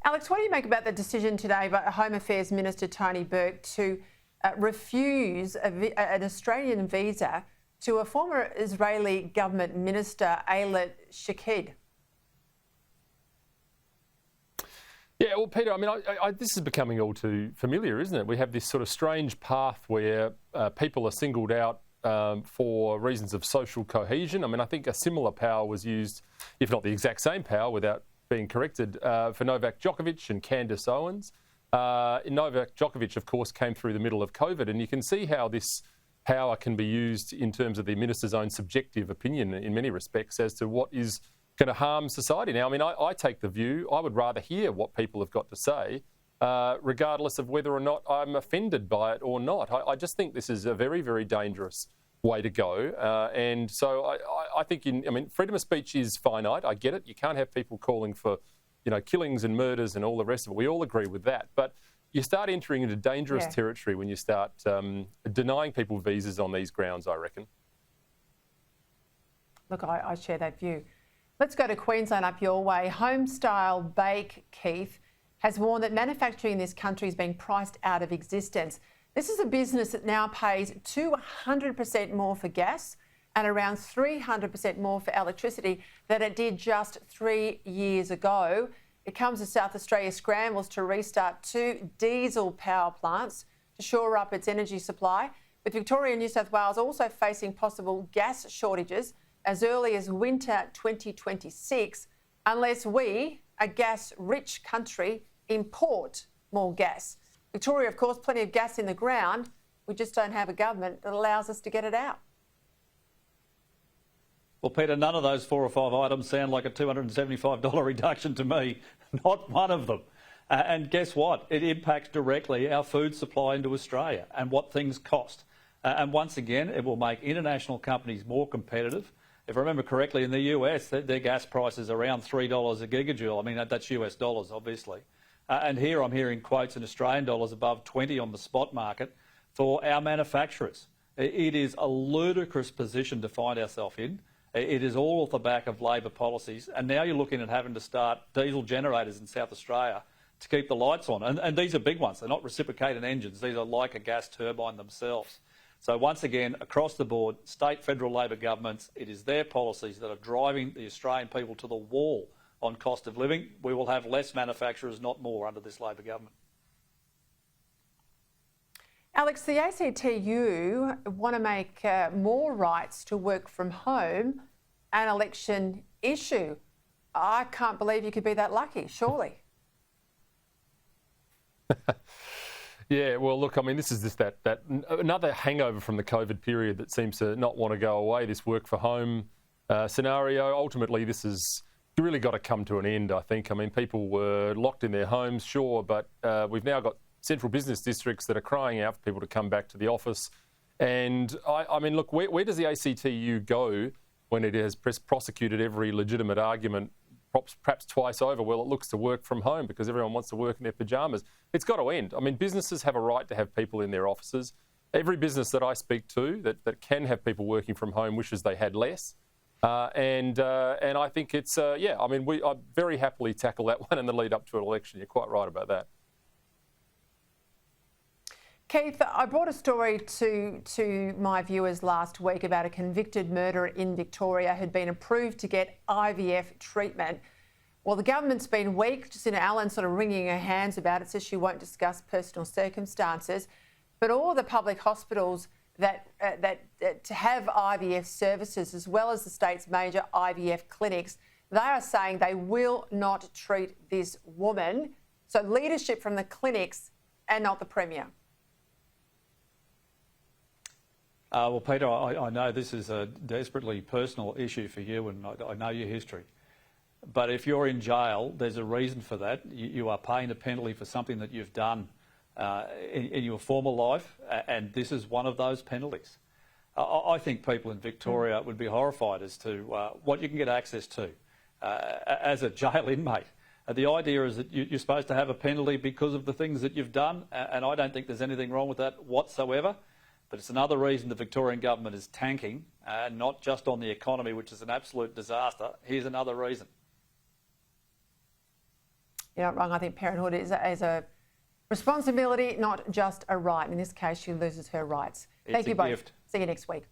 Alex, what do you make about the decision today by Home Affairs Minister Tony Burke to refuse an Australian visa to a former Israeli government minister, Alex Antic? Yeah, well, Peter, I mean, this is becoming all too familiar, isn't it? We have this sort of strange path where people are singled out for reasons of social cohesion. I mean, I think a similar power was used, if not the exact same power, without being corrected, for Novak Djokovic and Candace Owens. Novak Djokovic, of course, came through the middle of COVID, and you can see how this power can be used in terms of the minister's own subjective opinion in many respects as to what is going to harm society. Now, I mean, I take the view, I would rather hear what people have got to say, regardless of whether or not I'm offended by it or not. I just think this is a very, very dangerous way to go. And so I think, freedom of speech is finite. I get it. You can't have people calling for, killings and murders and all the rest of it. We all agree with that. But you start entering into dangerous territory when you start denying people visas on these grounds, I reckon. Look, I share that view. Let's go to Queensland, up your way. Homestyle Bake, Keith, has warned that manufacturing in this country is being priced out of existence. This is a business that now pays 200% more for gas and around 300% more for electricity than it did just 3 years ago. It comes as South Australia scrambles to restart 2 diesel power plants to shore up its energy supply, with Victoria and New South Wales also facing possible gas shortages as early as winter 2026, unless we, a gas-rich country, import more gas. Victoria, of course, plenty of gas in the ground. We just don't have a government that allows us to get it out. Well, Peter, none of those 4 or 5 items sound like a $275 reduction to me. Not one of them. And guess what? It impacts directly our food supply into Australia and what things cost. And once again, it will make international companies more competitive. If I remember correctly, in the US, their gas price is around $3 a gigajoule. I mean, that's US dollars, obviously. And here I'm hearing quotes in Australian dollars above 20 on the spot market for our manufacturers. It is a ludicrous position to find ourselves in. It is all off the back of Labor policies. And now you're looking at having to start diesel generators in South Australia to keep the lights on. And these are big ones. They're not reciprocating engines. These are like a gas turbine themselves. So once again, across the board, state, federal Labor governments, it is their policies that are driving the Australian people to the wall on cost of living. We will have less manufacturers, not more, under this Labor government. Alex, the ACTU want to make more rights to work from home an election issue. I can't believe you could be that lucky, surely. Yeah, well, look, I mean, this is just that another hangover from the COVID period that seems to not want to go away, this work for home scenario. Ultimately, this has really got to come to an end, I think. I mean, people were locked in their homes, sure, but we've now got central business districts that are crying out for people to come back to the office. And, I mean, look, where does the ACTU go when it has prosecuted every legitimate argument perhaps twice over? Well, it looks to work from home because everyone wants to work in their pyjamas. It's got to end. I mean, businesses have a right to have people in their offices. Every business that I speak to that can have people working from home wishes they had less. And I think it's, I mean, I very happily tackle that one in the lead up to an election. You're quite right about that. Keith, I brought a story to my viewers last week about a convicted murderer in Victoria who'd been approved to get IVF treatment. Well, the government's been weak. Jacinda Allen sort of wringing her hands about it, says she won't discuss personal circumstances. But all the public hospitals that to have IVF services, as well as the state's major IVF clinics, they are saying they will not treat this woman. So leadership from the clinics and not the Premier. Well, Peter, I know this is a desperately personal issue for you, and I know your history. But if you're in jail, there's a reason for that. You are paying a penalty for something that you've done in your former life, and this is one of those penalties. I think people in Victoria would be horrified as to what you can get access to as a jail inmate. The idea is that you're supposed to have a penalty because of the things that you've done, and I don't think there's anything wrong with that whatsoever. But it's another reason the Victorian government is tanking, not just on the economy, which is an absolute disaster. Here's another reason. You're not wrong. I think parenthood is a responsibility, not just a right. In this case, she loses her rights. Thank you both. Gift. See you next week.